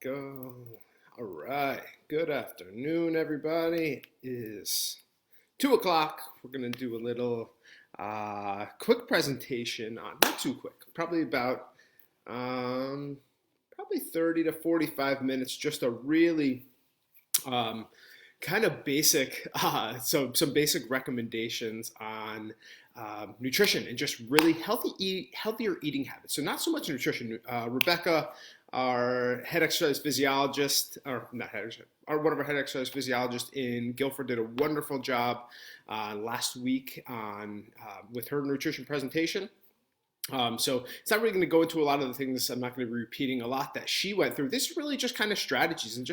Go. All right. Good afternoon, everybody. It is 2 o'clock. We're gonna do a little quick presentation on not too quick, probably about um, probably 30 to 45 minutes. Just a really um, kind of basic, so some basic recommendations on nutrition and just really healthier eating habits. So not so much nutrition. Rebecca, our head exercise physiologist, or not head exercise, one of our head exercise physiologists in Guilford did a wonderful job last week on with her nutrition presentation. So it's not really going to go into a lot of the things. I'm not going to be repeating a lot that she went through. This is really just kind of strategies and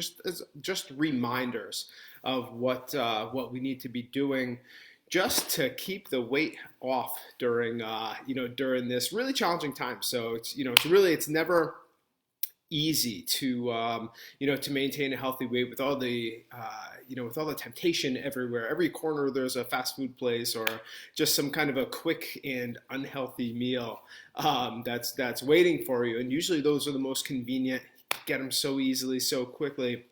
just reminders of what we need to be doing just to keep the weight off during during this really challenging time. So it's never easy to maintain a healthy weight with all the with all the temptation everywhere. Every corner there's a fast food place or just some kind of a quick and unhealthy meal that's waiting for you. And usually those are the most convenient. Get them so easily, so quickly.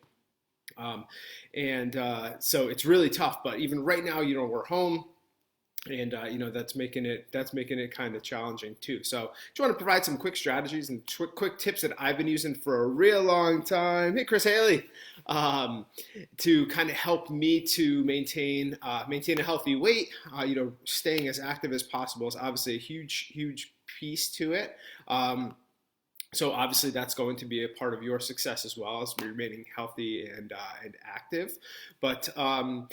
So it's really tough. But even right now, we're home. And that's making it kind of challenging too. So just want to provide some quick strategies and quick tips that I've been using for a real long time. Hey, Chris Haley, to kind of help me to maintain a healthy weight. Staying as active as possible is obviously a huge piece to it. So obviously that's going to be a part of your success as well as remaining healthy and active. But I'm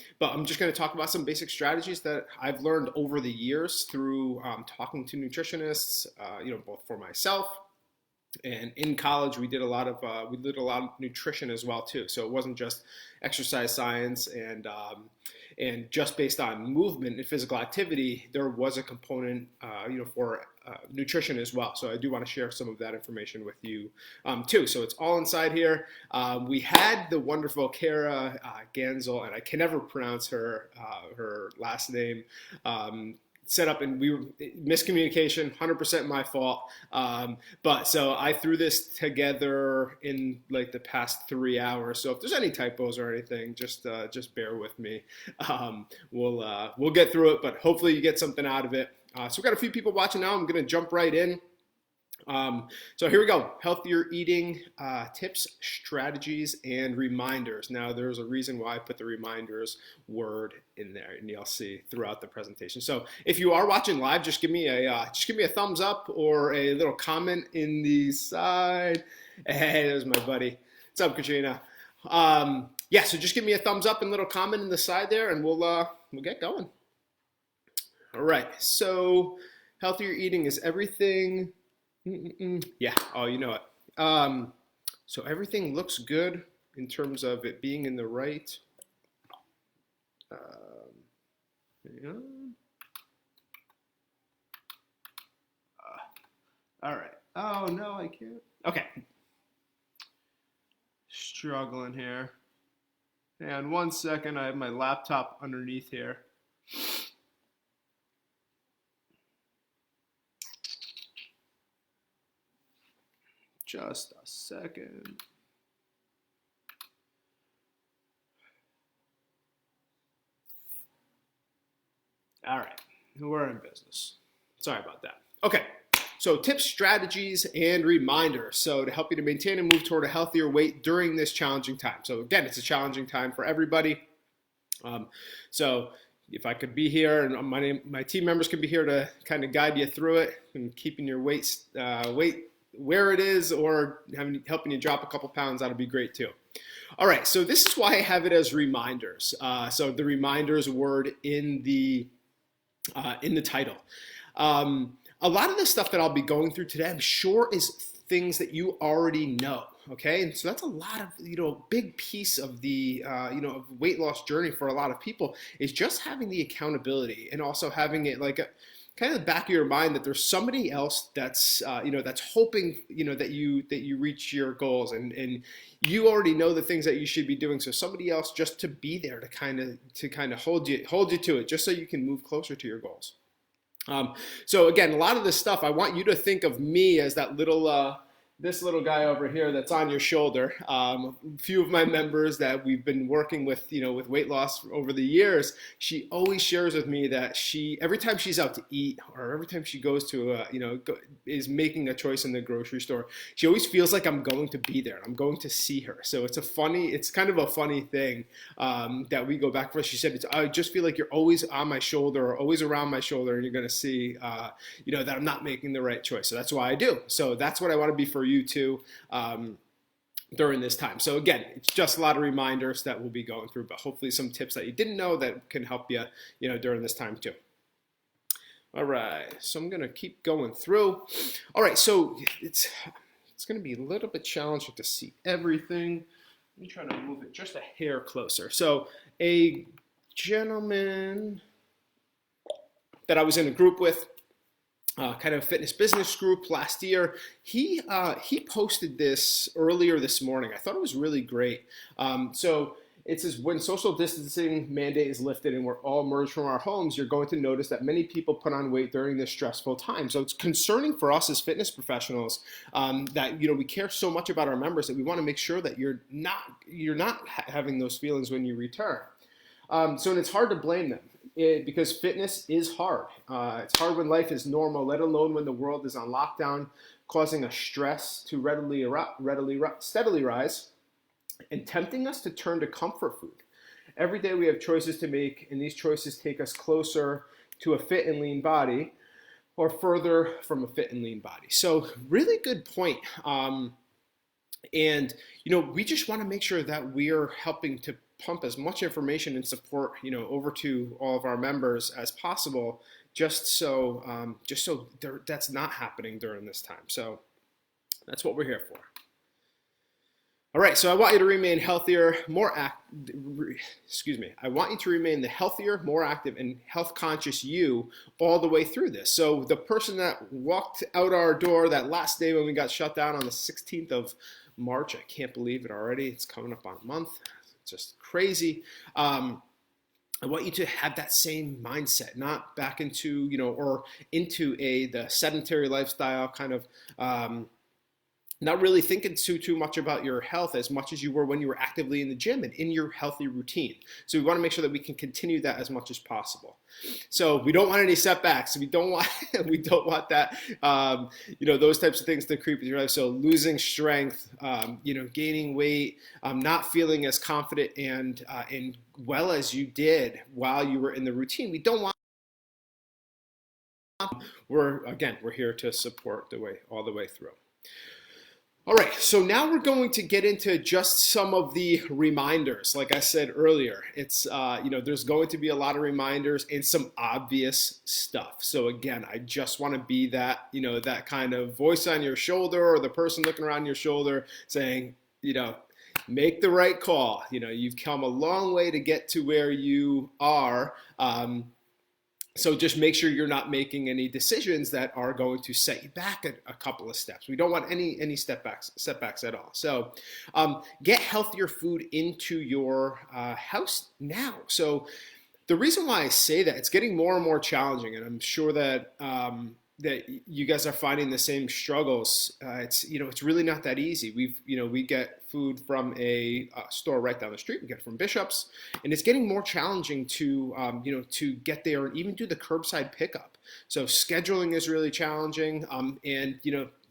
just going to talk about some basic strategies that I've learned over the years through talking to nutritionists, both for myself and in college. We did a lot of nutrition as well too. So it wasn't just exercise science and just based on movement and physical activity. There was a component, for nutrition as well. So I do want to share some of that information with you too. So it's all inside here. We had the wonderful Kara Gansel, and I can never pronounce her last name. Set up, and we were miscommunication, 100% my fault. But so I threw this together in like the past 3 hours. So if there's any typos or anything, just bear with me. We'll get through it, but hopefully you get something out of it. So we've got a few people watching now. I'm going to jump right in. So here we go. Healthier eating tips, strategies, and reminders. Now, there's a reason why I put the reminders word in there, and you'll see throughout the presentation. So if you are watching live, just give me a thumbs up or a little comment in the side. Hey, there's my buddy. What's up, Katrina? So just give me a thumbs up and a little comment in the side there, and we'll get going. All right. So healthier eating is everything. Yeah, oh, you know it. So everything looks good in terms of it being in the right. All right. Oh, no, I can't. Okay. Struggling here. And 1 second, I have my laptop underneath here. Just a second. All right, we're in business. Sorry about that. Okay, so tips, strategies, and reminders. So to help you to maintain and move toward a healthier weight during this challenging time. So again, it's a challenging time for everybody. So if I could be here and my team members could be here to kind of guide you through it and keeping your weight where it is or helping you drop a couple pounds, that'll be great too. All right, so this is why I have it as reminders. So the reminders word in the title. A lot of the stuff that I'll be going through today, I'm sure, is things that you already know. Okay, and so that's a lot of big piece of the of weight loss journey for a lot of people is just having the accountability and also having it like a kind of the back of your mind that there's somebody else that's that's hoping that you reach your goals and you already know the things that you should be doing. So somebody else just to be there to kind of hold you to it, just so you can move closer to your goals. So again, a lot of this stuff, I want you to think of me as that little this little guy over here that's on your shoulder. A few of my members that we've been working with, with weight loss over the years, she always shares with me that every time she's out to eat or every time she goes to, is making a choice in the grocery store, she always feels like I'm going to be there. I'm going to see her. So it's kind of a funny thing that we go back for. She said, I just feel like you're always on my shoulder or always around my shoulder, and you're going to see, that I'm not making the right choice. So that's why I do. So that's what I want to be for you too during this time. So again, it's just a lot of reminders that we'll be going through, but hopefully some tips that you didn't know that can help you, during this time too. All right, so I'm gonna keep going through. All right, so it's gonna be a little bit challenging to see everything. Let me try to move it just a hair closer. So a gentleman that I was in a group with, kind of a fitness business group last year. He posted this earlier this morning. I thought it was really great. So it says, when social distancing mandate is lifted and we're all emerged from our homes, you're going to notice that many people put on weight during this stressful time. So it's concerning for us as fitness professionals that we care so much about our members that we want to make sure that you're not having those feelings when you return. And it's hard to blame them. Because fitness is hard. It's hard when life is normal, let alone when the world is on lockdown, causing a stress to steadily rise and tempting us to turn to comfort food. Every day we have choices to make, and these choices take us closer to a fit and lean body or further from a fit and lean body. So really good point. And we just want to make sure that we are helping to pump as much information and support, over to all of our members as possible, just so that's not happening during this time. So that's what we're here for. All right, so I want you to remain healthier, I want you to remain the healthier, more active, and health-conscious you all the way through this. So the person that walked out our door that last day when we got shut down on the 16th of March, I can't believe it already. It's coming up on a month. It's just crazy. I want you to have that same mindset, not back into, or into the sedentary lifestyle kind of, not really thinking too much about your health as much as you were when you were actively in the gym and in your healthy routine. So we want to make sure that we can continue that as much as possible. So we don't want any setbacks. We don't want that, those types of things to creep into your life. So losing strength, gaining weight, not feeling as confident and well as you did while you were in the routine. We don't want. We're here to support all the way through. All right, so now we're going to get into just some of the reminders. Like I said earlier, it's, there's going to be a lot of reminders and some obvious stuff. So again, I just want to be that, that kind of voice on your shoulder or the person looking around your shoulder saying, make the right call. You've come a long way to get to where you are. So just make sure you're not making any decisions that are going to set you back a couple of steps. We don't want any setbacks at all. So get healthier food into your house now. So the reason why I say that, it's getting more and more challenging, and I'm sure that that you guys are finding the same struggles. It's really not that easy. We get food from a store right down the street. We get it from Bishop's, and it's getting more challenging to to get there and even do the curbside pickup. So scheduling is really challenging, and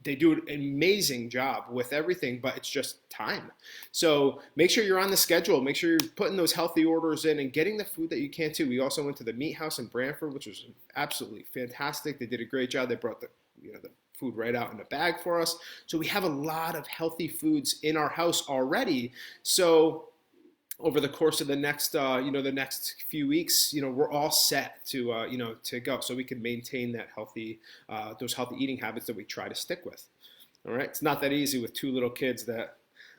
they do an amazing job with everything, but it's just time. So make sure you're on the schedule. Make sure you're putting those healthy orders in and getting the food that you can too. We also went to the Meat House in Brantford, which was absolutely fantastic. They did a great job. They brought the food right out in a bag for us. So we have a lot of healthy foods in our house already. So over the course of the next, the next few weeks, we're all set to, to go, so we can maintain that those healthy eating habits that we try to stick with. All right, it's not that easy with two little kids that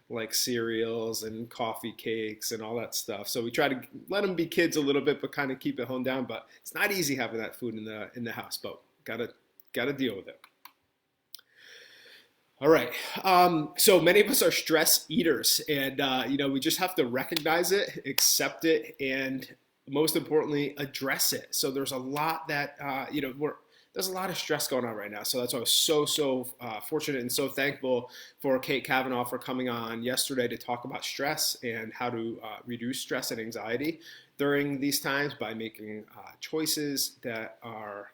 like cereals and coffee cakes and all that stuff. So we try to let them be kids a little bit, but kind of keep it honed down. But it's not easy having that food in the house, but gotta deal with it. All right. So many of us are stress eaters, and we just have to recognize it, accept it, and most importantly, address it. So there's a lot that there's a lot of stress going on right now. So that's why I was so fortunate and so thankful for Kate Kavanaugh for coming on yesterday to talk about stress and how to reduce stress and anxiety during these times by making choices that are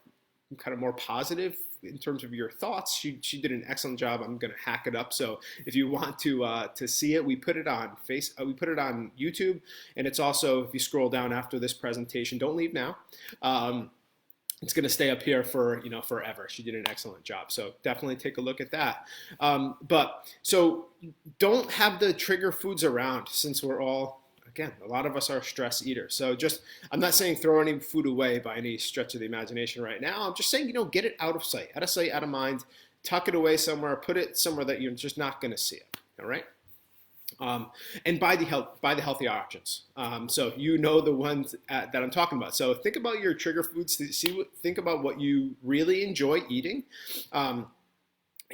kind of more positive in terms of your thoughts. She did an excellent job. I'm going to hack it up. So if you want to see it, we put it on we put it on YouTube, and it's also, if you scroll down after this presentation, don't leave now. It's going to stay up here for forever. She did an excellent job. So definitely take a look at that. But so don't have the trigger foods around, since we're all, again, a lot of us are stress eaters. So I'm not saying throw any food away by any stretch of the imagination right now. I'm just saying, get it out of sight, out of mind, tuck it away somewhere, put it somewhere that you're just not going to see it. All right. And buy the healthy options. So the ones that I'm talking about. So think about your trigger foods. Think about what you really enjoy eating. And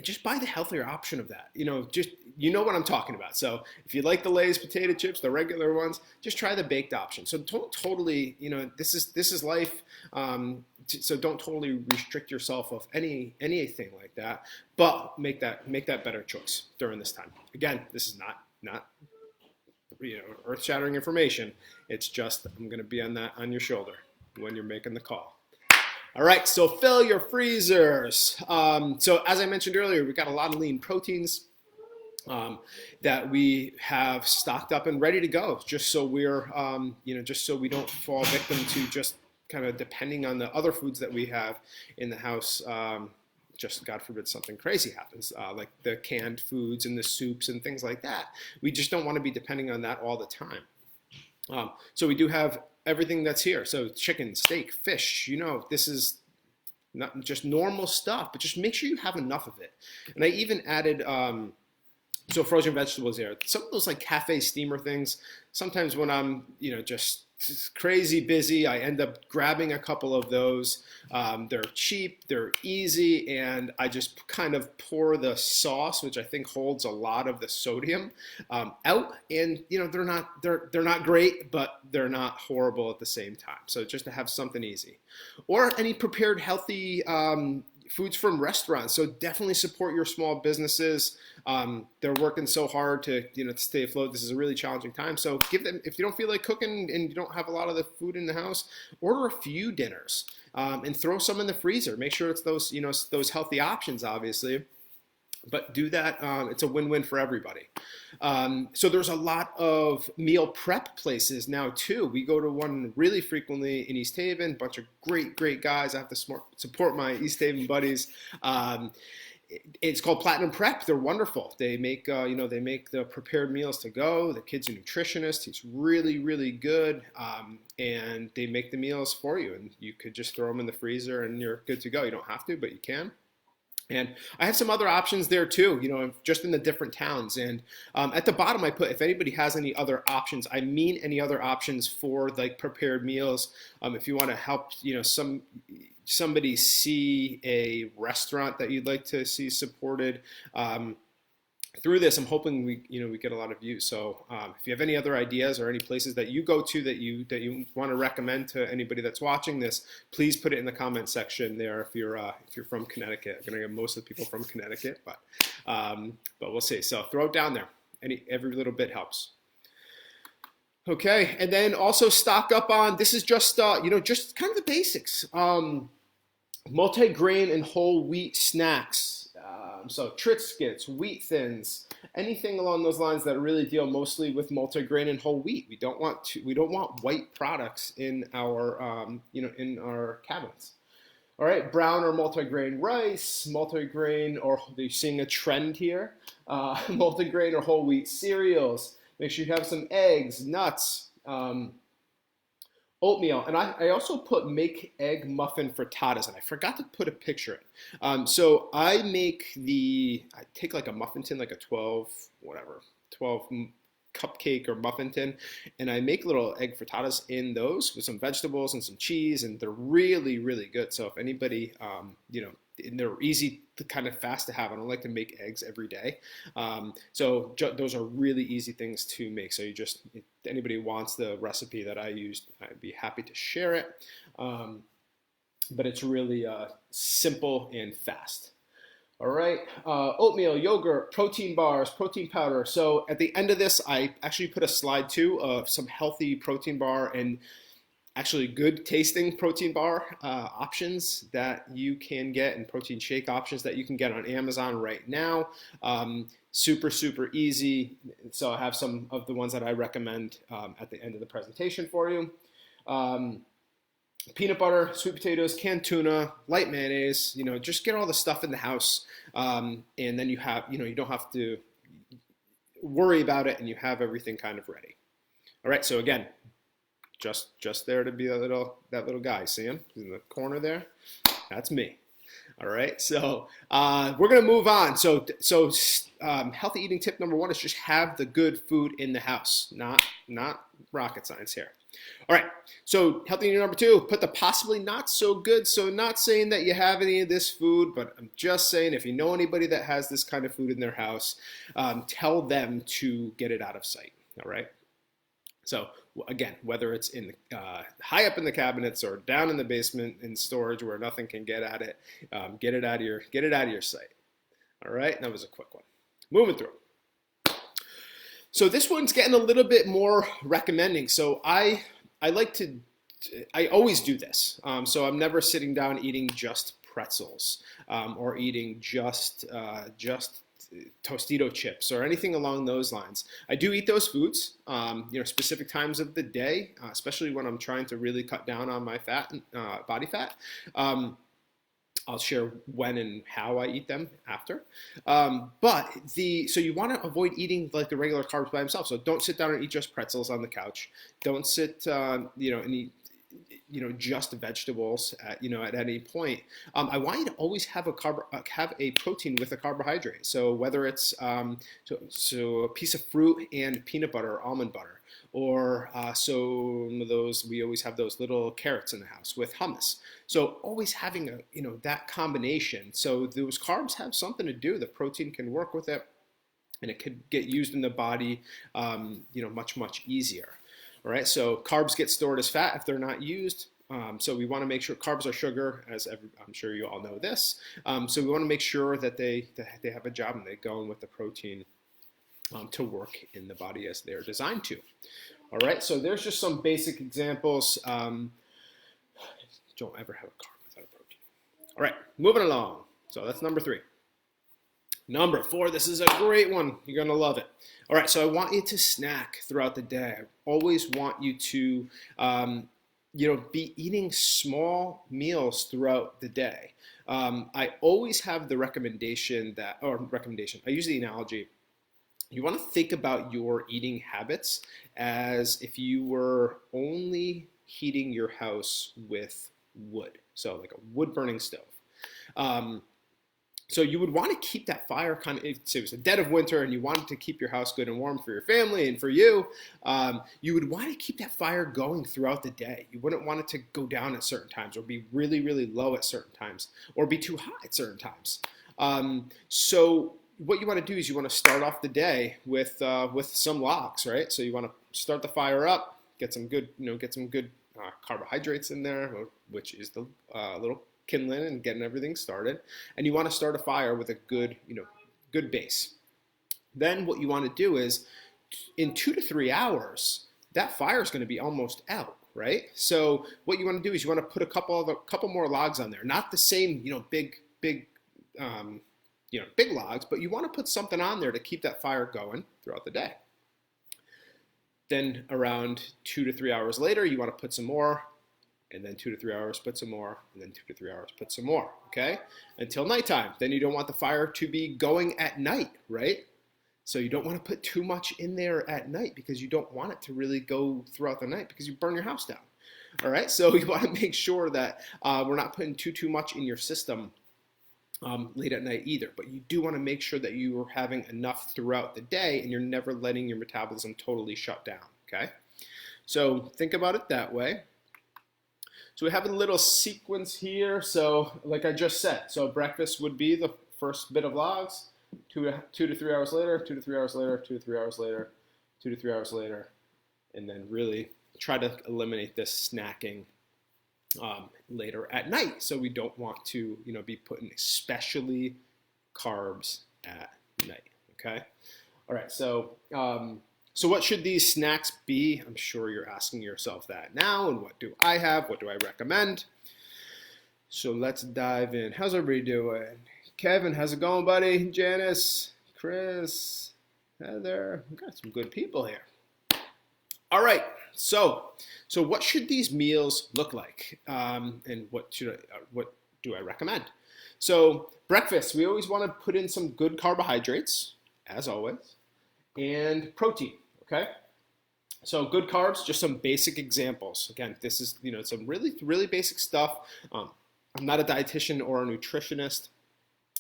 just buy the healthier option of that. What I'm talking about. So if you like the Lay's potato chips, the regular ones, just try the baked option. So don't totally, this is life. So don't totally restrict yourself of anything like that. But make that better choice during this time. Again, this is not earth-shattering information. It's just, I'm going to be on your shoulder when you're making the call. All right, so fill your freezers. So as I mentioned earlier, we got a lot of lean proteins that we have stocked up and ready to go, just so we're, just so we don't fall victim to just kind of depending on the other foods that we have in the house. Just God forbid something crazy happens, like the canned foods and the soups and things like that. We just don't want to be depending on that all the time. So we do have everything that's here. So chicken, steak, fish, this is not just normal stuff, but just make sure you have enough of it. And I even added, so frozen vegetables there. Some of those like cafe steamer things, sometimes when I'm, just crazy busy, I end up grabbing a couple of those. They're cheap, they're easy, and I just kind of pour the sauce, which I think holds a lot of the sodium, out. And they're not great, but they're not horrible at the same time. So just to have something easy, or any prepared healthy foods from restaurants. So definitely support your small businesses. They're working so hard to stay afloat. This is a really challenging time. So give them, if you don't feel like cooking and you don't have a lot of the food in the house, order a few dinners and throw some in the freezer. Make sure it's those those healthy options, obviously. But do that. It's a win-win for everybody. So there's a lot of meal prep places now too. We go to one really frequently in East Haven. Bunch of great guys. I have to support my East Haven buddies. It's called Platinum Prep. They're wonderful. They make they make the prepared meals to go. The kid's a nutritionist. He's really good. And they make the meals for you, and you could just throw them in the freezer and you're good to go. You don't have to, but you can. And I have some other options there too, just in the different towns. And at the bottom I put, if anybody has any other options, I mean any other options for like prepared meals. If you want to help, somebody see a restaurant that you'd like to see supported through this, I'm hoping we get a lot of views. So if you have any other ideas or any places that you go to that you want to recommend to anybody that's watching this, please put it in the comment section there. If you're from Connecticut, I'm gonna get most of the people from Connecticut, but we'll see. So throw it down there. Every little bit helps. Okay, and then also stock up on, this is just just kind of the basics. Multi-grain and whole wheat snacks. So Triscuits, wheat thins, anything along those lines that really deal mostly with multi-grain and whole wheat. We don't want white products in our in our cabinets. All right, brown or multi-grain rice, multi-grain, or you're seeing a trend here, multi-grain or whole wheat cereals. Make sure you have some eggs, nuts, oatmeal, and I also put make egg muffin frittatas, and I forgot to put a picture in. So I take like a muffin tin, like a 12 cupcake or muffin tin, and I make little egg frittatas in those with some vegetables and some cheese, and they're really good. So if anybody, and they're easy to kind of fast to have. I don't like to make eggs every day. So those are really easy things to make. So if anybody wants the recipe that I used, I'd be happy to share it. but it's really simple and fast. All right, oatmeal, yogurt, protein bars, protein powder. So at the end of this, I actually put a slide too of some healthy protein bar and actually good tasting protein bar options that you can get, and protein shake options that you can get on Amazon right now. Super, super easy. So I have some of the ones that I recommend at the end of the presentation for you. Peanut butter, sweet potatoes, canned tuna, light mayonnaise, just get all the stuff in the house. And then you have, you don't have to worry about it, and you have everything kind of ready. All right, so again, just there to be that little guy. See him? He's in the corner there. That's me. All right. So we're gonna move on. So healthy eating tip number 1 is just have the good food in the house. Not rocket science here. All right. So healthy eating number 2, put the possibly not so good. So not saying that you have any of this food, but I'm just saying if you know anybody that has this kind of food in their house, tell them to get it out of sight. All right. So again, whether it's in high up in the cabinets or down in the basement in storage where nothing can get at it, get it out of your sight. All right, that was a quick one. Moving through. So this one's getting a little bit more recommending. So I always do this. So I'm never sitting down eating just pretzels or eating just Tostito chips or anything along those lines. I do eat those foods, specific times of the day, especially when I'm trying to really cut down on my fat, body fat. I'll share when and how I eat them after. So you want to avoid eating like the regular carbs by themselves. So don't sit down and eat just pretzels on the couch. Don't sit, and eat just vegetables at any point. I want you to always have a protein with a carbohydrate. So whether it's so a piece of fruit and peanut butter or almond butter, or some of those, we always have those little carrots in the house with hummus. So always having that combination. So those carbs have something to do. The protein can work with it, and it could get used in the body, much easier. All right, so carbs get stored as fat if they're not used. So we want to make sure carbs are sugar, I'm sure you all know this. So we want to make sure that they have a job and they go in with the protein to work in the body as they're designed to. All right, so there's just some basic examples. Don't ever have a carb without a protein. All right, moving along. So that's number 3. Number 4, this is a great one. You're going to love it. All right, so I want you to snack throughout the day. I always want you to, be eating small meals throughout the day. I always have the recommendation, I use the analogy, you want to think about your eating habits as if you were only heating your house with wood, so like a wood-burning stove. So you would want to keep that fire it was the dead of winter and you wanted to keep your house good and warm for your family and for you, you would want to keep that fire going throughout the day. You wouldn't want it to go down at certain times or be really, really low at certain times or be too hot at certain times. So what you want to do is you want to start off the day with some logs, right? So you want to start the fire up, get some good carbohydrates in there, which is the little kindling and getting everything started, and you want to start a fire with a good base. Then what you want to do is in 2 to 3 hours, that fire is going to be almost out, right? So what you want to do is you want to put a couple more logs on there, not the same, big logs, but you want to put something on there to keep that fire going throughout the day. Then around 2 to 3 hours later, you want to put some more, and then 2 to 3 hours, put some more, and then 2 to 3 hours, put some more, okay? Until nighttime. Then you don't want the fire to be going at night, right? So you don't want to put too much in there at night because you don't want it to really go throughout the night because you burn your house down, all right? So you want to make sure that we're not putting too much in your system late at night either. But you do want to make sure that you are having enough throughout the day and you're never letting your metabolism totally shut down, okay? So think about it that way. So we have a little sequence here. So like I just said, so breakfast would be the first bit of logs, 2 to 3 hours later, 2 to 3 hours later, 2 to 3 hours later, 2 to 3 hours later, and then really try to eliminate this snacking later at night. So we don't want to, be putting especially carbs at night. Okay. All right. So what should these snacks be? I'm sure you're asking yourself that now. And what do I have? What do I recommend? So let's dive in. How's everybody doing? Kevin, how's it going, buddy? Janice, Chris, Heather. We've got some good people here. All right. So what should these meals look like? And what do I recommend? So breakfast, we always want to put in some good carbohydrates, as always, and protein, okay? So good carbs, just some basic examples. Again, this is, some really, really basic stuff. I'm not a dietitian or a nutritionist,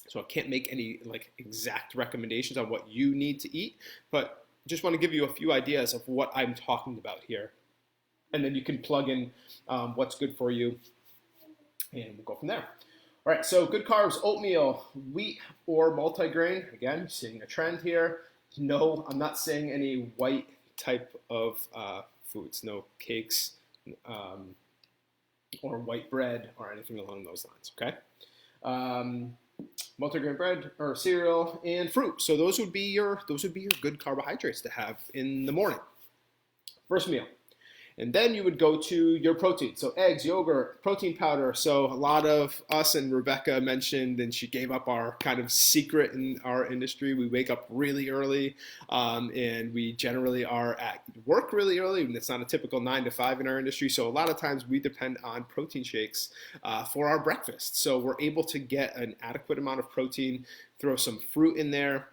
so I can't make any exact recommendations on what you need to eat, but just want to give you a few ideas of what I'm talking about here. And then you can plug in what's good for you, and we'll go from there. All right, so good carbs, oatmeal, wheat, or multigrain. Again, seeing a trend here. No, I'm not saying any white type of foods, no cakes or white bread or anything along those lines, okay? Multigrain bread or cereal and fruit. So those would be your good carbohydrates to have in the morning. First meal. And then you would go to your protein. So eggs, yogurt, protein powder. So a lot of us, and Rebecca mentioned, and she gave up our kind of secret in our industry. We wake up really early, and we generally are at work really early. And it's not a typical 9 to 5 in our industry. So a lot of times we depend on protein shakes for our breakfast. So we're able to get an adequate amount of protein, throw some fruit in there,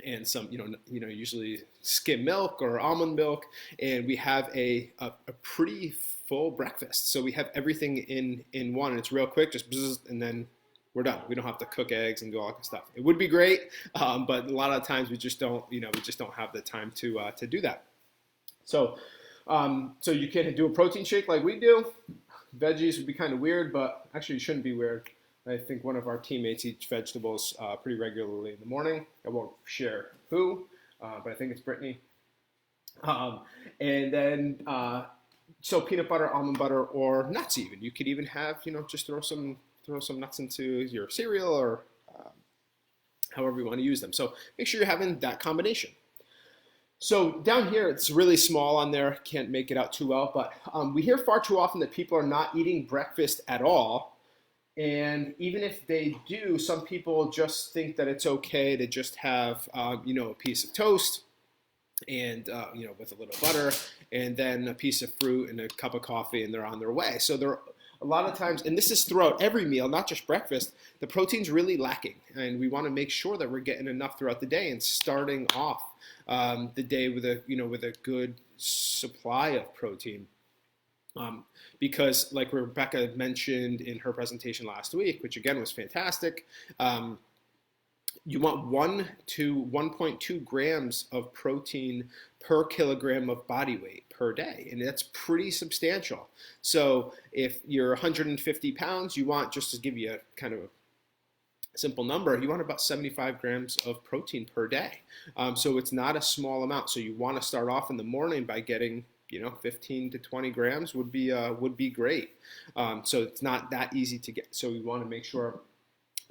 and some, usually skim milk or almond milk, and we have a pretty full breakfast. So we have everything in one, and it's real quick, just bzz, and then we're done. We don't have to cook eggs and do all that stuff. It would be great, but a lot of times we just don't have the time to do that. So you can do a protein shake like we do. Veggies would be kind of weird, but actually it shouldn't be weird. I think one of our teammates eats vegetables pretty regularly in the morning. I won't share who, but I think it's Brittany. And then, so peanut butter, almond butter, or nuts even. You could even have, just throw some nuts into your cereal or however you want to use them. So make sure you're having that combination. So down here, it's really small on there. Can't make it out too well, but we hear far too often that people are not eating breakfast at all. And even if they do, some people just think that it's okay to just have, a piece of toast and, with a little butter, and then a piece of fruit and a cup of coffee, and they're on their way. So there are a lot of times, and this is throughout every meal, not just breakfast, the protein's really lacking. And we want to make sure that we're getting enough throughout the day and starting off the day with a good supply of protein. Because like Rebecca mentioned in her presentation last week, which again was fantastic, you want 1 to 1.2 grams of protein per kilogram of body weight per day. And that's pretty substantial. So if you're 150 pounds, you want, just to give you a kind of a simple number, you want about 75 grams of protein per day. So it's not a small amount. So you want to start off in the morning by getting 15 to 20 grams would be great. So it's not that easy to get. So we want to make sure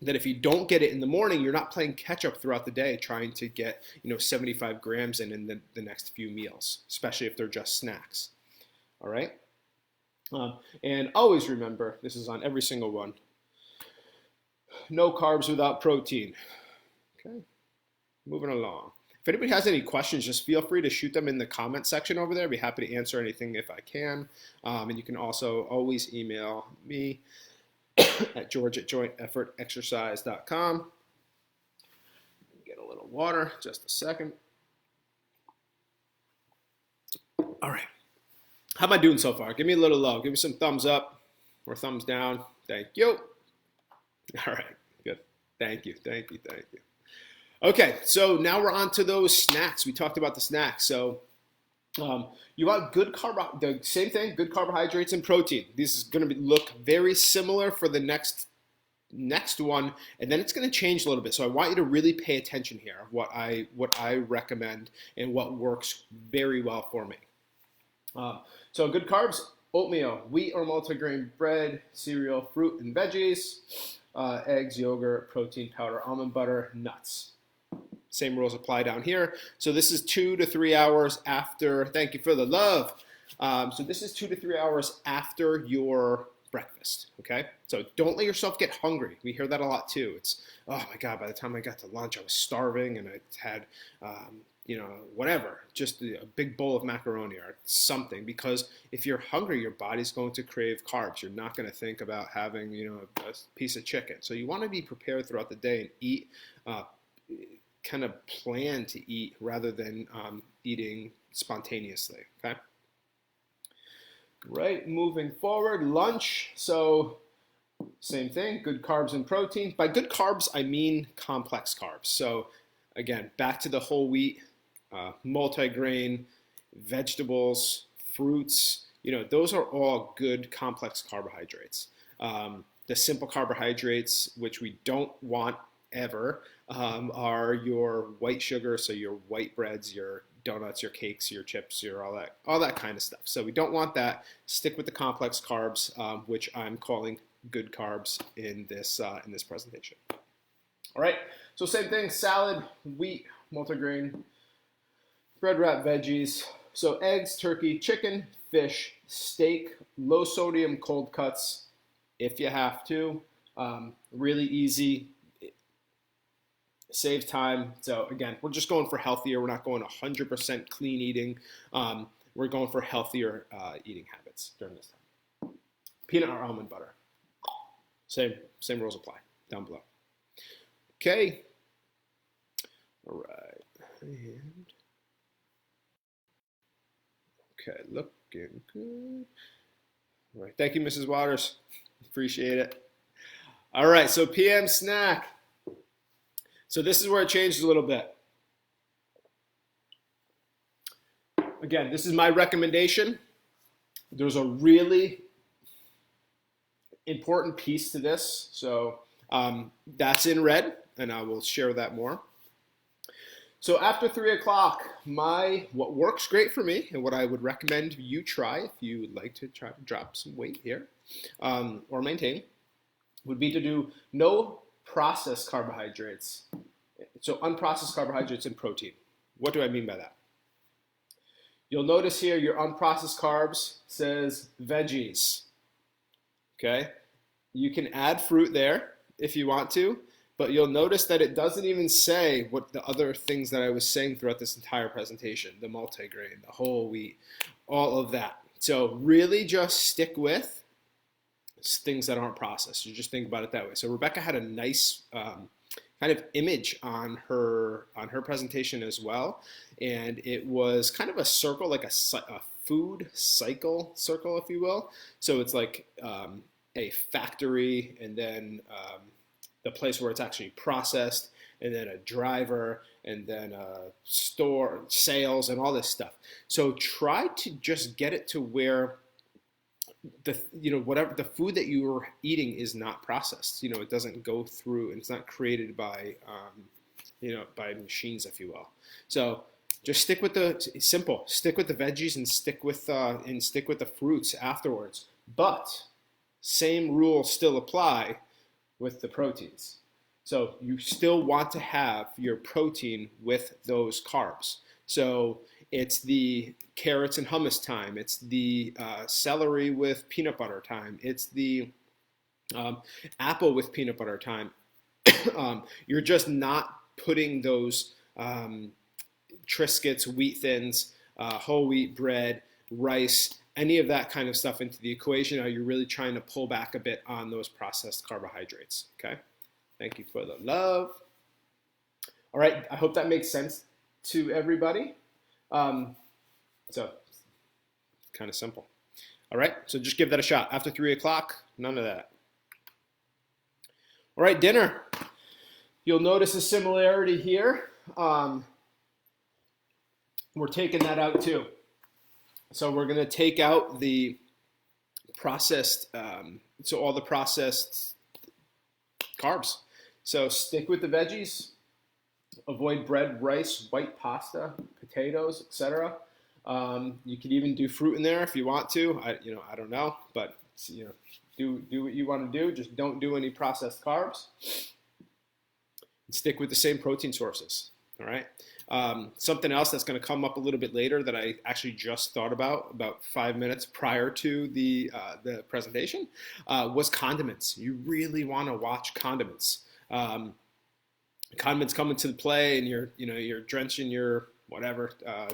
that if you don't get it in the morning, you're not playing catch up throughout the day trying to get 75 grams in the next few meals, especially if they're just snacks. All right. And always remember, this is on every single one, no carbs without protein. Okay. Moving along. If anybody has any questions, just feel free to shoot them in the comment section over there. I'd be happy to answer anything if I can. And you can also always email me at george@jointeffortexercise.com. Get a little water, just a second. All right. How am I doing so far? Give me a little love. Give me some thumbs up or thumbs down. Thank you. All right. Good. Thank you. Okay, so now we're on to those snacks. We talked about the snacks. So you want the same thing, good carbohydrates and protein. This is going to look very similar for the next one, and then it's going to change a little bit. So I want you to really pay attention here of what I recommend and what works very well for me. So good carbs, oatmeal, wheat or multigrain bread, cereal, fruit and veggies, eggs, yogurt, protein powder, almond butter, nuts. Same rules apply down here. So this is 2 to 3 hours after, thank you for the love. So this is 2 to 3 hours after your breakfast, okay? So don't let yourself get hungry. We hear that a lot too. It's, oh my God, by the time I got to lunch, I was starving and I had, whatever, just a big bowl of macaroni or something. Because if you're hungry, your body's going to crave carbs. You're not going to think about having, a piece of chicken. So you want to be prepared throughout the day and eat, kind of plan to eat rather than eating spontaneously, okay? Right, moving forward, lunch. So same thing, good carbs and protein. By good carbs, I mean complex carbs. So again, back to the whole wheat, multigrain, vegetables, fruits, those are all good complex carbohydrates. The simple carbohydrates, which we don't want ever, are your white sugar, so your white breads, your donuts, your cakes, your chips, your all that kind of stuff. So we don't want that. Stick with the complex carbs, which I'm calling good carbs in this presentation. All right. So same thing: salad, wheat, multigrain, bread wrap veggies. So eggs, turkey, chicken, fish, steak, low sodium cold cuts, if you have to. Really easy. Saves time. So again, we're just going for healthier. We're not going 100% clean eating. We're going for healthier eating habits during this time. Peanut or almond butter. Same rules apply down below. Okay. All right. And okay, looking good. All right. Thank you, Mrs. Waters. Appreciate it. All right. So PM snack. So this is where it changes a little bit. Again, this is my recommendation. There's a really important piece to this. So that's in red, and I will share that more. So after 3 o'clock, what works great for me and what I would recommend you try if you would like to try to drop some weight here or maintain would be to do no processed carbohydrates. So unprocessed carbohydrates and protein. What do I mean by that? You'll notice here your unprocessed carbs says veggies. Okay? You can add fruit there if you want to, but you'll notice that it doesn't even say what the other things that I was saying throughout this entire presentation, the multigrain, the whole wheat, all of that. So really just stick with things that aren't processed. You just think about it that way. So Rebecca had a nice kind of image on her presentation as well, and it was kind of a circle, like a food cycle circle, if you will. So it's like a factory, and then the place where it's actually processed, and then a driver, and then a store, sales, and all this stuff. So try to just get it to where whatever the food that you are eating is not processed. It doesn't go through, and it's not created by by machines, if you will. So just stick with the veggies and stick with the fruits afterwards. But same rules still apply with the proteins. So you still want to have your protein with those carbs. So it's the carrots and hummus time. It's the celery with peanut butter time. It's the apple with peanut butter time. You're just not putting those Triscuits, wheat thins, whole wheat bread, rice, any of that kind of stuff into the equation. Are you really trying to pull back a bit on those processed carbohydrates? Okay. Thank you for the love. All right. I hope that makes sense to everybody. So kind of simple. All right. So just give that a shot. After 3 o'clock, none of that. All right. Dinner. You'll notice a similarity here. We're taking that out too. So we're going to take out the processed, so all the processed carbs. So stick with the veggies, avoid bread, rice, white pasta, potatoes, etc. You could even do fruit in there if you want to. I don't know, but do what you want to do. Just don't do any processed carbs. And stick with the same protein sources. All right. Something else that's going to come up a little bit later that I actually just thought about 5 minutes prior to the presentation was condiments. You really want to watch condiments. Condiments come into play, and you're drenching your whatever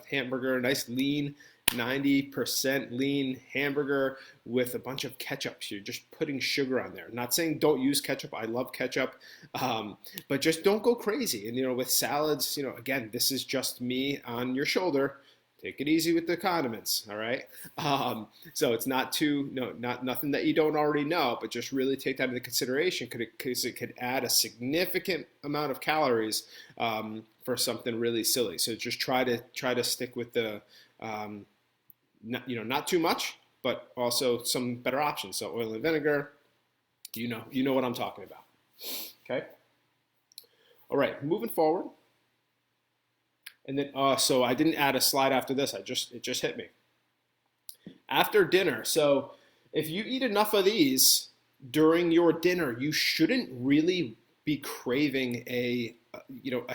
hamburger, nice lean 90% lean hamburger with a bunch of ketchup. So you're just putting sugar on there. Not saying don't use ketchup. I love ketchup, but just don't go crazy. And with salads, again, this is just me on your shoulder. Take it easy with the condiments, all right? So it's not nothing that you don't already know, but just really take that into consideration because it could add a significant amount of calories for something really silly. So just try to stick with the not too much, but also some better options. So oil and vinegar, you know what I'm talking about. Okay. All right, moving forward. And then, so I didn't add a slide after this. It just hit me. After dinner, so if you eat enough of these during your dinner, you shouldn't really be craving a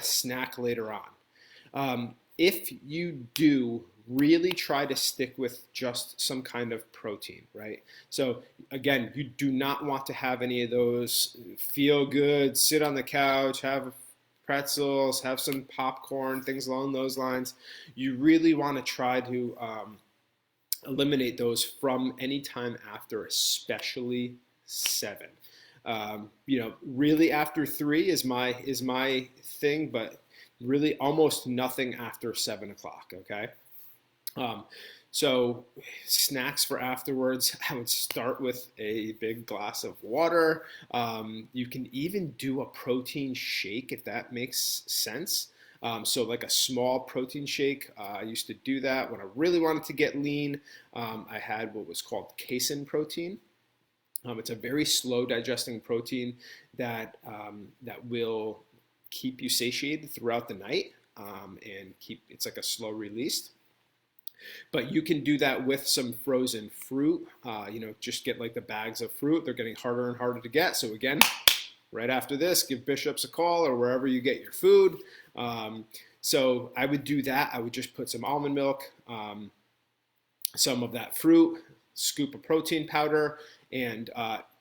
snack later on. If you do, really try to stick with just some kind of protein, right? So again, you do not want to have any of those feel good, sit on the couch, have pretzels, have some popcorn, things along those lines. You really want to try to eliminate those from any time after, especially 7. Really after 3 is my thing, but really almost nothing after 7 o'clock. Okay. So snacks for afterwards, I would start with a big glass of water. You can even do a protein shake if that makes sense. So like a small protein shake, I used to do that when I really wanted to get lean. I had what was called casein protein. It's a very slow digesting protein that will keep you satiated throughout the night and it's like a slow release. But you can do that with some frozen fruit. Just get like the bags of fruit. They're getting harder and harder to get. So again, right after this, give Bishop's a call or wherever you get your food. So I would do that. I would just put some almond milk, some of that fruit, scoop of protein powder, and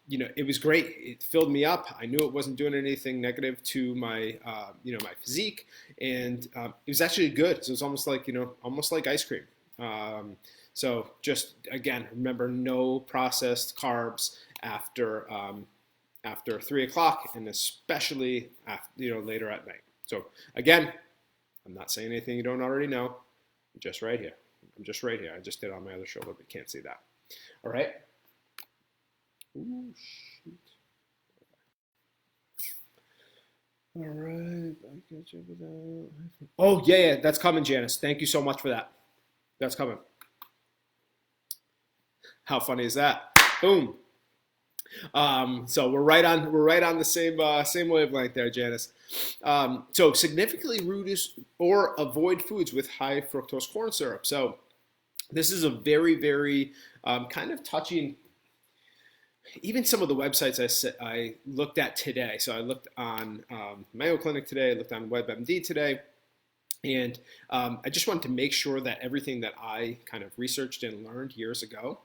it was great. It filled me up. I knew it wasn't doing anything negative to my my physique, and it was actually good. So it was almost like ice cream. So just again, remember no processed carbs after 3 o'clock, and especially after, later at night. So again, I'm not saying anything you don't already know. I'm just right here. I just did it on my other shoulder, but you can't see that. All right. Ooh, shoot. All right. Oh yeah, that's coming, Janice. Thank you so much for that. That's coming. How funny is that? Boom. So we're right on the same wavelength there, Janice. So significantly reduce or avoid foods with high fructose corn syrup. So this is a very, very kind of touchy. Even some of the websites I looked at today. So I looked on Mayo Clinic today. I looked on WebMD today. And I just wanted to make sure that everything that I kind of researched and learned years ago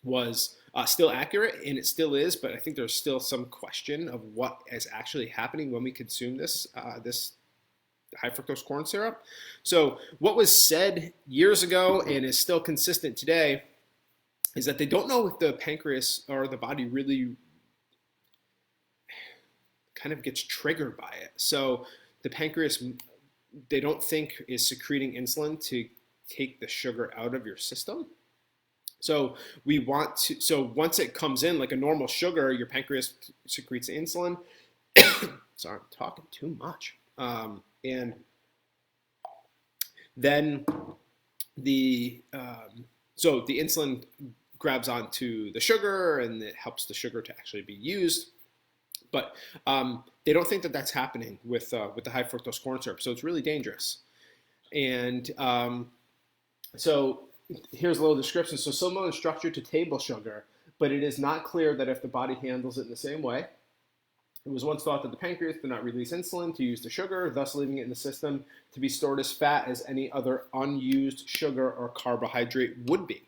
was still accurate, and it still is, but I think there's still some question of what is actually happening when we consume this high fructose corn syrup. So what was said years ago and is still consistent today is that they don't know if the pancreas or the body really kind of gets triggered by it. So the pancreas, they don't think is secreting insulin to take the sugar out of your system. So so once it comes in like a normal sugar, your pancreas secretes insulin. Sorry, I'm talking too much. And then so the insulin grabs onto the sugar and it helps the sugar to actually be used. But they don't think that that's happening with the high fructose corn syrup. So it's really dangerous. And So here's a little description. So similar in structure to table sugar, but it is not clear that if the body handles it in the same way. It was once thought that the pancreas did not release insulin to use the sugar, thus leaving it in the system to be stored as fat as any other unused sugar or carbohydrate would be.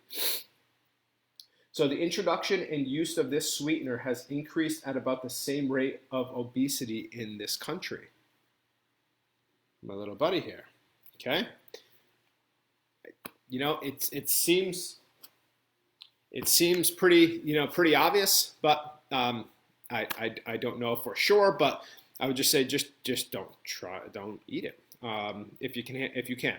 So the introduction and use of this sweetener has increased at about the same rate of obesity in this country. My little buddy here, okay? You know, it seems pretty obvious, but I don't know for sure, but I would just say just don't eat it if you can.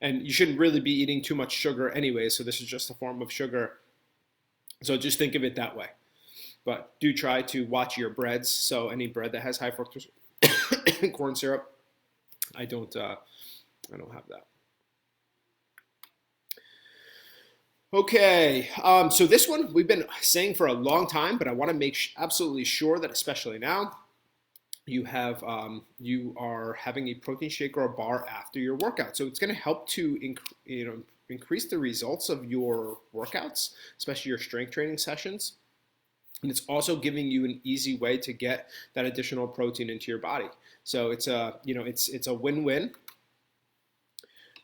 And you shouldn't really be eating too much sugar anyway, so this is just a form of sugar. So just think of it that way. But do try to watch your breads. So any bread that has high fructose corn syrup, I don't have that. Okay, so this one we've been saying for a long time, but I want to make absolutely sure that, especially now, you are having a protein shake or a bar after your workout. So it's going to help to increase the results of your workouts, especially your strength training sessions. And it's also giving you an easy way to get that additional protein into your body. So it's a win-win.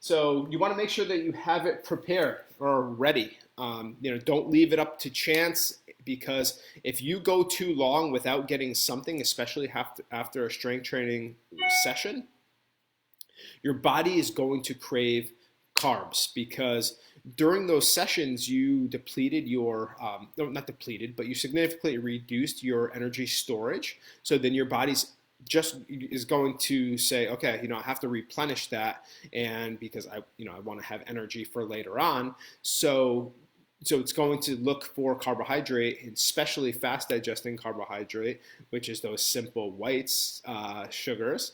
So you want to make sure that you have it prepared or ready. Don't leave it up to chance, because if you go too long without getting something, especially after a strength training session, your body is going to crave carbs, because during those sessions you depleted your, not depleted, but you significantly reduced your energy storage. So then your body's just is going to say, okay, I have to replenish that, and because I want to have energy for later on. So it's going to look for carbohydrate, and especially fast digesting carbohydrate, which is those simple whites, sugars.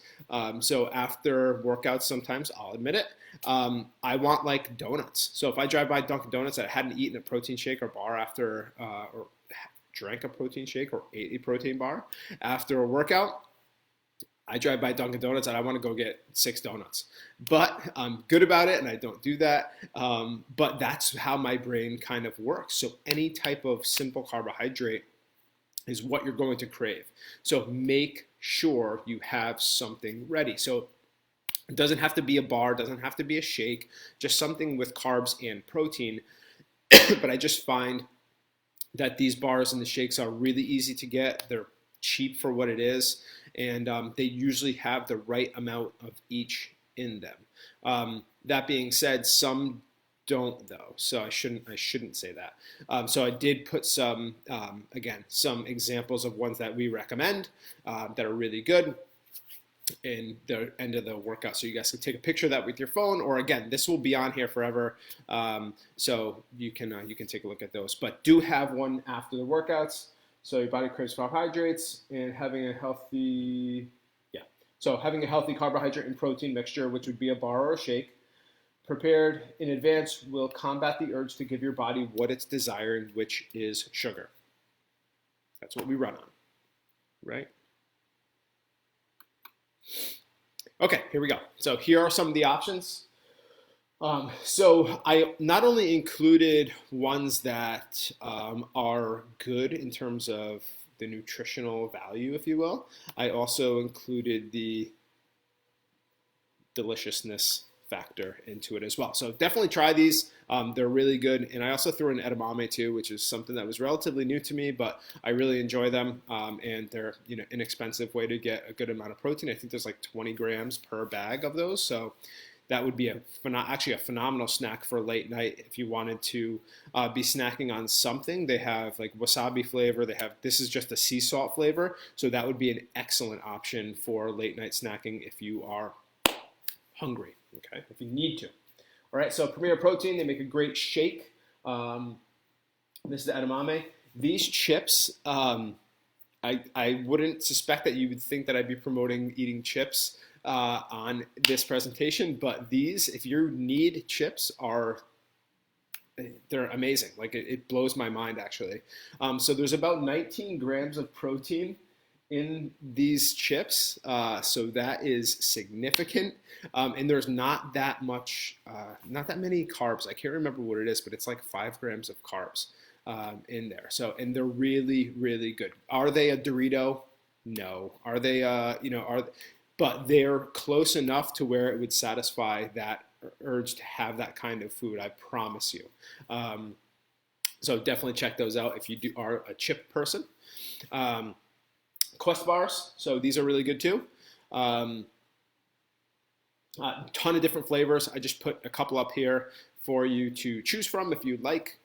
So after workouts, sometimes I'll admit it, I want like donuts. So if I drive by Dunkin' Donuts that I hadn't eaten a protein shake or bar after, or drank a protein shake or ate a protein bar after a workout, I drive by Dunkin' Donuts and I want to go get 6 donuts. But I'm good about it and I don't do that. But that's how my brain kind of works. So any type of simple carbohydrate is what you're going to crave. So make sure you have something ready. So it doesn't have to be a bar, doesn't have to be a shake, just something with carbs and protein. But I just find that these bars and the shakes are really easy to get. They're cheap for what it is, and they usually have the right amount of each in them. That being said, some don't though, so I shouldn't say that. So I did put some examples of ones that we recommend that are really good in the end of the workout, so you guys can take a picture of that with your phone, or again, this will be on here forever, so you can take a look at those. But do have one after the workouts. So your body craves carbohydrates, and having a healthy carbohydrate and protein mixture, which would be a bar or a shake, prepared in advance, will combat the urge to give your body what it's desiring, which is sugar. That's what we run on, right? Okay, here we go. So here are some of the options. So I not only included ones that are good in terms of the nutritional value, if you will, I also included the deliciousness factor into it as well. So definitely try these. They're really good. And I also threw in edamame too, which is something that was relatively new to me, but I really enjoy them. And they're inexpensive way to get a good amount of protein. I think there's like 20 grams per bag of those. So that would be actually a phenomenal snack for late night if you wanted to be snacking on something. They have like wasabi flavor. This is just a sea salt flavor. So that would be an excellent option for late night snacking if you are hungry, okay, if you need to. All right, so Premier Protein, they make a great shake. This is the edamame. These chips, I wouldn't suspect that you would think that I'd be promoting eating chips on this presentation, but these, if you need chips, they're amazing. Like it blows my mind actually. So there's about 19 grams of protein in these chips, so that is significant. And there's not that much, not that many carbs. I can't remember what it is, but it's like 5 grams of carbs in there. So, and they're really, really good. Are they a Dorito? No. Are they, but they're close enough to where it would satisfy that urge to have that kind of food. I promise you. So definitely check those out if you are a chip person. Quest bars, so these are really good too. A ton of different flavors. I just put a couple up here for you to choose from if you'd like.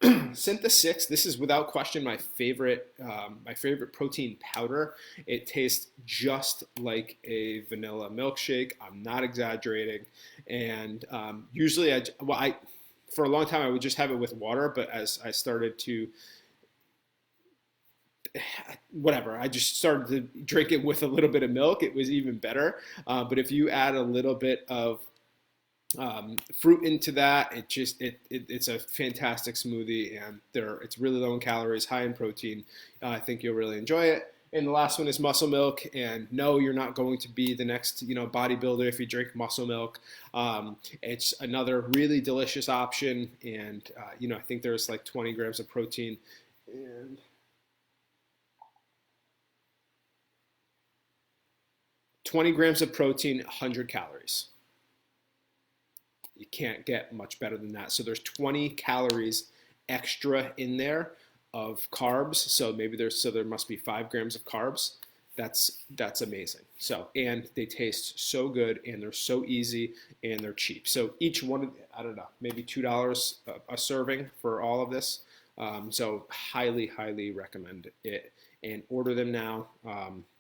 Syntha 6, this is without question my favorite protein powder. It tastes just like a vanilla milkshake. I'm not exaggerating. And usually, for a long time I would just have it with water, but as I started to I just started to drink it with a little bit of milk. It was even better. But if you add a little bit of fruit into that, it's a fantastic smoothie, and it's really low in calories, high in protein. I think you'll really enjoy it. And the last one is muscle milk. And no, you're not going to be the next bodybuilder if you drink muscle milk. It's another really delicious option, and I think there's like 20 grams of protein and 20 grams of protein, 100 calories. You can't get much better than that. So there's 20 calories extra in there of carbs. So there must be 5 grams of carbs. That's amazing. So, and they taste so good, and they're so easy, and they're cheap. So each one, I don't know, maybe $2 a serving for all of this. So highly, highly recommend it, and order them now,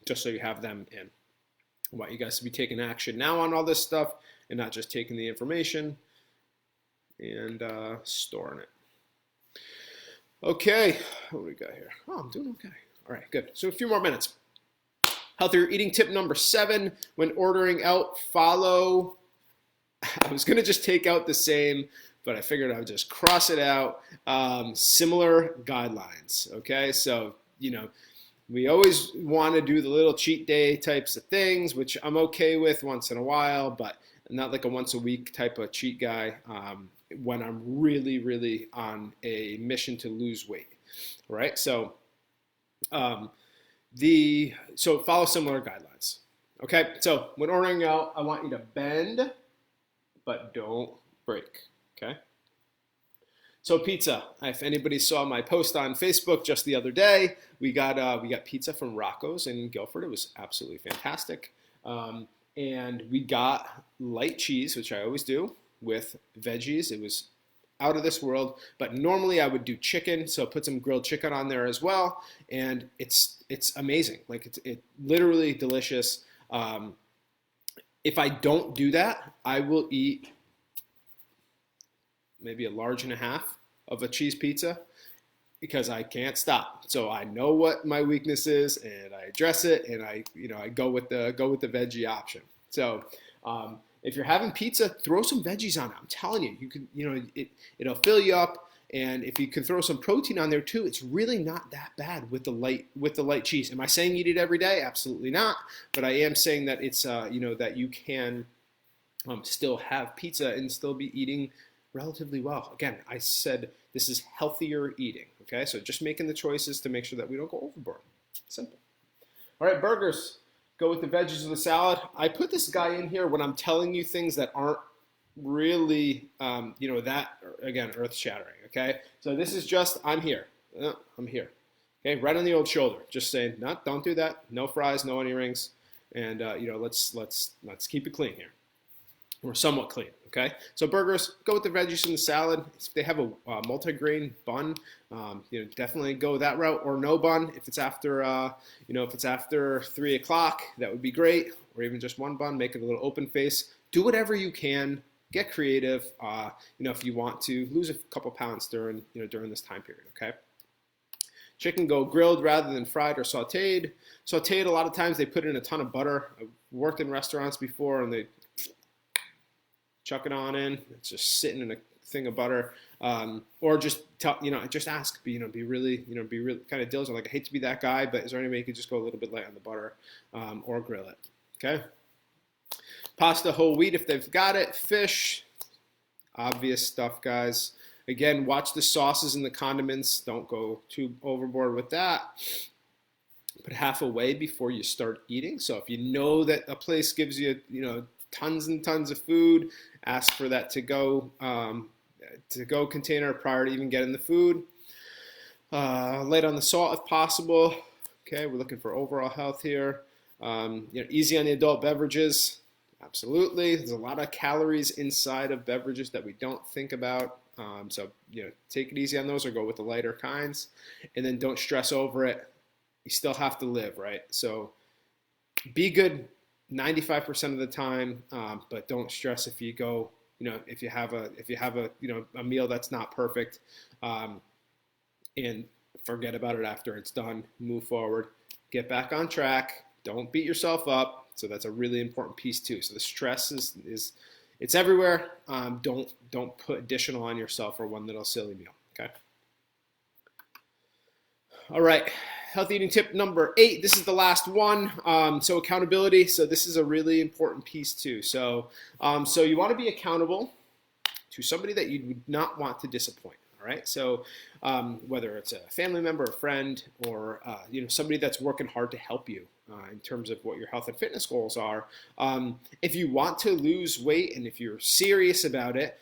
just so you have them in. I want you guys to be taking action now on all this stuff, and not just taking the information and storing it. Okay, what do we got here? Oh, I'm doing okay. All right, good. So a few more minutes. Healthier eating tip number 7, when ordering out, follow. I was going to just take out the same, but I figured I would just cross it out. Similar guidelines, okay? So, we always want to do the little cheat day types of things, which I'm okay with once in a while, but not like a once a week type of cheat guy when I'm really, really on a mission to lose weight, right? So, follow similar guidelines, okay? So when ordering out, I want you to bend, but don't break, okay? So pizza. If anybody saw my post on Facebook just the other day, we got pizza from Rocco's in Guilford. It was absolutely fantastic. And we got light cheese, which I always do, with veggies. It was out of this world. But normally I would do chicken, so put some grilled chicken on there as well. And it's amazing. Like it's literally delicious. If I don't do that, I will eat maybe a large and a half of a cheese pizza because I can't stop. So I know what my weakness is, and I address it, and I go with the veggie option. So if you're having pizza, throw some veggies on it. I'm telling you, you can it'll fill you up, and if you can throw some protein on there too, it's really not that bad with the light cheese. Am I saying eat it every day? Absolutely not. But I am saying that it's that you can still have pizza and still be eating relatively well. Again, I said this is healthier eating, okay? So just making the choices to make sure that we don't go overboard. Simple. All right, burgers. Go with the veggies or the salad. I put this guy in here when I'm telling you things that aren't really, that, again, earth-shattering, okay? So this is just, I'm here. I'm here. Okay, right on the old shoulder. Just saying, no, don't do that. No fries, no onion rings. And, let's keep it clean here. Or somewhat clean, okay? So burgers, go with the veggies and the salad. If they have a multi-grain bun, definitely go that route, or no bun. If it's after, if it's after 3 o'clock, that would be great. Or even just one bun, make it a little open face. Do whatever you can. Get creative. If you want to lose a couple pounds during this time period, okay? Chicken, go grilled rather than fried or sautéed. Sautéed, a lot of times they put in a ton of butter. I've worked in restaurants before, and they chuck it on in. It's just sitting in a thing of butter, or just tell, just ask, be really, be really kind of diligent. Like, I hate to be that guy, but is there any way you could just go a little bit light on the butter, or grill it? Okay. Pasta, whole wheat if they've got it. Fish, obvious stuff, guys. Again, watch the sauces and the condiments. Don't go too overboard with that. Put half away before you start eating. So if you know that a place gives you, tons and tons of food, ask for that to-go container prior to even getting the food. Light on the salt if possible. Okay, we're looking for overall health here. Easy on the adult beverages. Absolutely. There's a lot of calories inside of beverages that we don't think about. So take it easy on those or go with the lighter kinds. And then don't stress over it. You still have to live, right? So be good 95% of the time, but don't stress if you go, if you have a meal that's not perfect, and forget about it after it's done. Move forward, get back on track. Don't beat yourself up. So that's a really important piece too. So the stress is it's everywhere. Don't put additional on yourself for one little silly meal. Okay. All right. Healthy eating tip number 8. This is the last one. So accountability. So this is a really important piece too. So you want to be accountable to somebody that you would not want to disappoint. All right. So whether it's a family member, a friend, or somebody that's working hard to help you in terms of what your health and fitness goals are. If you want to lose weight and if you're serious about it,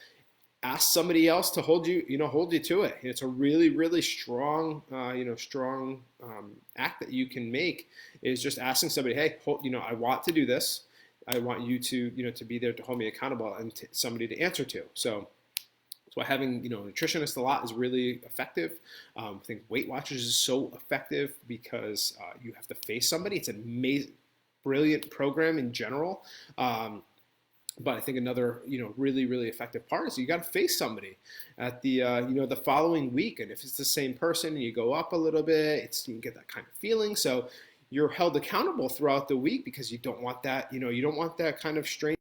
ask somebody else to hold you to it. It's a really, really strong, act that you can make, is just asking somebody, hey, I want to do this. I want you to be there to hold me accountable and somebody to answer to. So that's why having, a nutritionist a lot is really effective. I think Weight Watchers is so effective because you have to face somebody. It's an amazing, brilliant program in general. But I think another, really, really effective part is you got to face somebody at the, the following week. And if it's the same person and you go up a little bit, you get that kind of feeling. So you're held accountable throughout the week because you don't want that, you don't want that kind of strange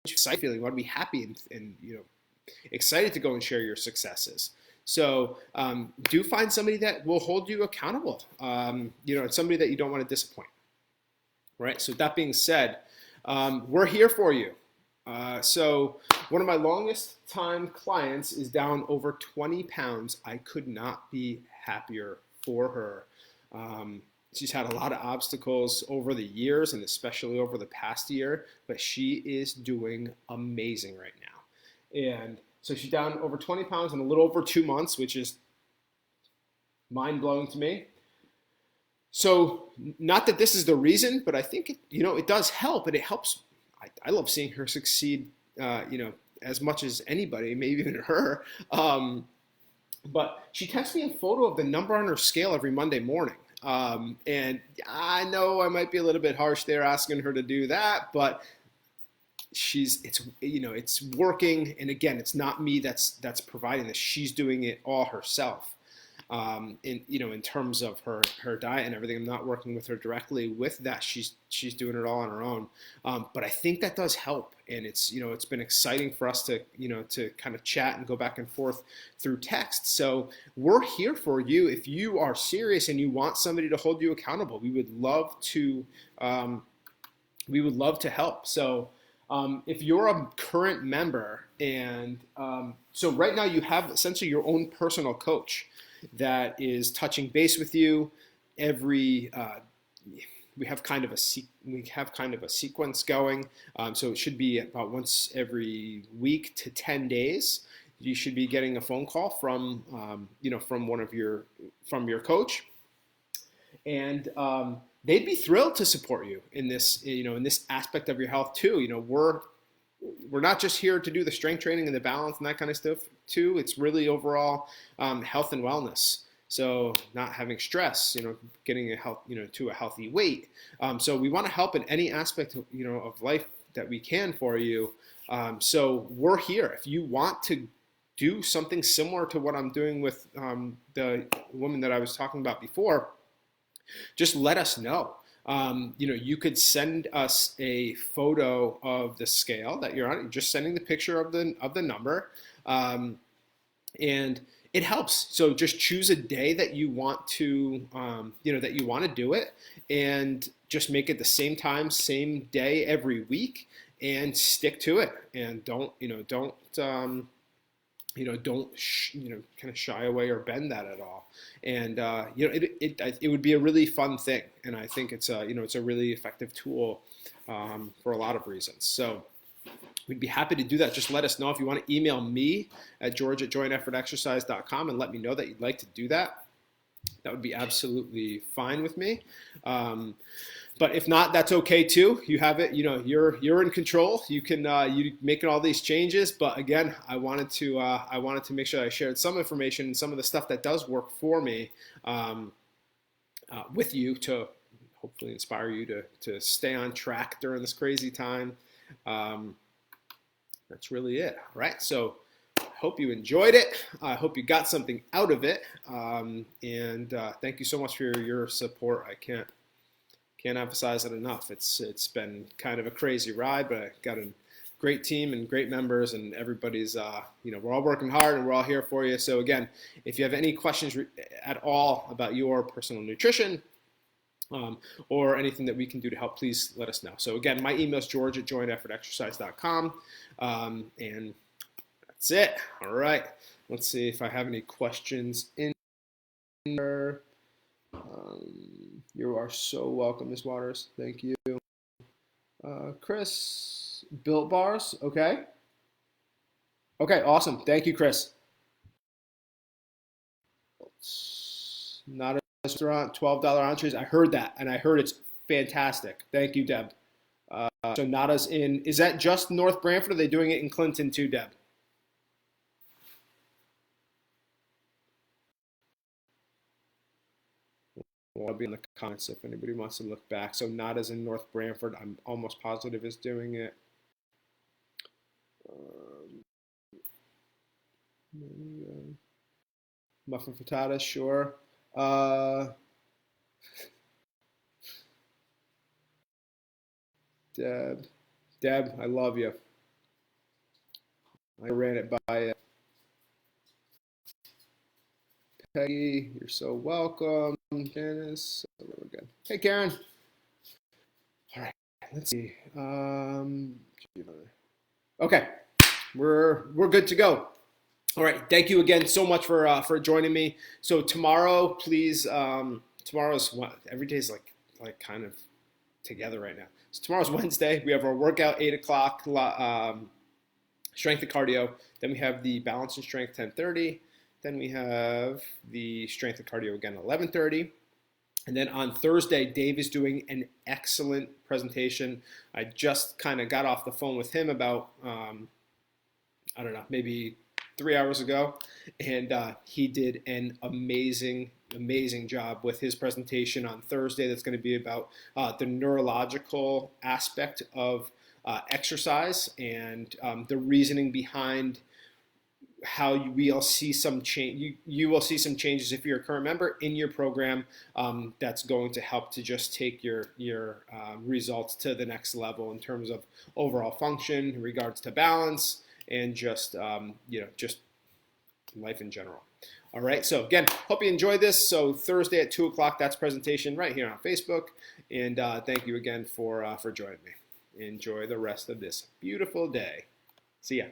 excited feeling. You want to be happy and excited to go and share your successes. So do find somebody that will hold you accountable, and somebody that you don't want to disappoint. Right. So that being said, we're here for you. So one of my longest time clients is down over 20 pounds. I could not be happier for her. She's had a lot of obstacles over the years and especially over the past year, but she is doing amazing right now. And so she's down over 20 pounds in a little over 2 months, which is mind-blowing to me. So not that this is the reason, but I think it does help, and it helps. I love seeing her succeed, as much as anybody, maybe even her. But she texts me a photo of the number on her scale every Monday morning. And I know I might be a little bit harsh there asking her to do that, but it's working. And again, it's not me that's providing this. She's doing it all herself. In terms of her diet and everything. I'm not working with her directly with that. She's doing it all on her own. But I think that does help. And it's been exciting for us to kind of chat and go back and forth through text. So we're here for you. If you are serious and you want somebody to hold you accountable, we would love to help. So if you're a current member and so right now you have essentially your own personal coach that is touching base with you every. We have kind of a sequence going, so it should be about once every week to 10 days. You should be getting a phone call from your coach, and they'd be thrilled to support you in this aspect of your health too. We're not just here to do the strength training and the balance and that kind of stuff too. It's really overall health and wellness. So not having stress, getting to a healthy weight. So we want to help in any aspect of life that we can for you. So we're here. If you want to do something similar to what I'm doing with the woman that I was talking about before, just let us know. You could send us a photo of the scale that you're on. You're just sending the picture of the number, and it helps. So just choose a day that you want to, that you want to do it, and just make it the same time, same day every week, and stick to it. And don't kind of shy away or bend that at all. And it would be a really fun thing, and I think it's a really effective tool for a lot of reasons. So we'd be happy to do that. Just let us know if you want to email me at george@jointeffortexercise.com and let me know that you'd like to do that. That would be absolutely fine with me. But if not, that's okay too. You have it. You're in control. You can you making all these changes. But again, I wanted to make sure I shared some information and some of the stuff that does work for me with you to hopefully inspire you to stay on track during this crazy time. That's really it. All right. So I hope you enjoyed it. I hope you got something out of it. And thank you so much for your support. I can't emphasize it enough. It's been kind of a crazy ride, but I got a great team and great members, and everybody's we're all working hard and we're all here for you. So again, if you have any questions at all about your personal nutrition or anything that we can do to help, please let us know. So again, my email is george@jointeffortexercise.com, and that's it. All right, let's see if I have any questions in there. You are so welcome, Ms. Waters. Thank you. Chris, Built Bars. Okay. Okay, awesome. Thank you, Chris. Not a restaurant, $12 entrees. I heard that, and I heard it's fantastic. Thank you, Deb. So Nada's is that just North Branford? Or are they doing it in Clinton too, Deb? Well, I'll be in the comments if anybody wants to look back. So Nada's in North Branford. I'm almost positive is doing it. Muffin frittata, sure. Deb, I love you. I ran it by Peggy. You're so welcome. Janice, we're good. Hey, Karen. All right, let's see. Okay, we're good to go. All right, thank you again so much for joining me. So tomorrow, please. Tomorrow's every day's like kind of together right now. So tomorrow's Wednesday. We have our workout 8 o'clock, strength and cardio. Then we have the balance and strength 10:30. Then we have the strength and cardio again 11:30. And then on Thursday, Dave is doing an excellent presentation. I just kind of got off the phone with him about, I don't know, maybe 3 hours ago. And he did an amazing job with his presentation on Thursday. That's going to be about the neurological aspect of exercise and the reasoning behind how we will see some change. You will see some changes if you're a current member in your program. That's going to help to just take your results to the next level in terms of overall function, in regards to balance, and just just life in general. All right. So again, hope you enjoyed this. So Thursday at 2 o'clock, that's presentation right here on Facebook. And thank you again for joining me. Enjoy the rest of this beautiful day. See ya.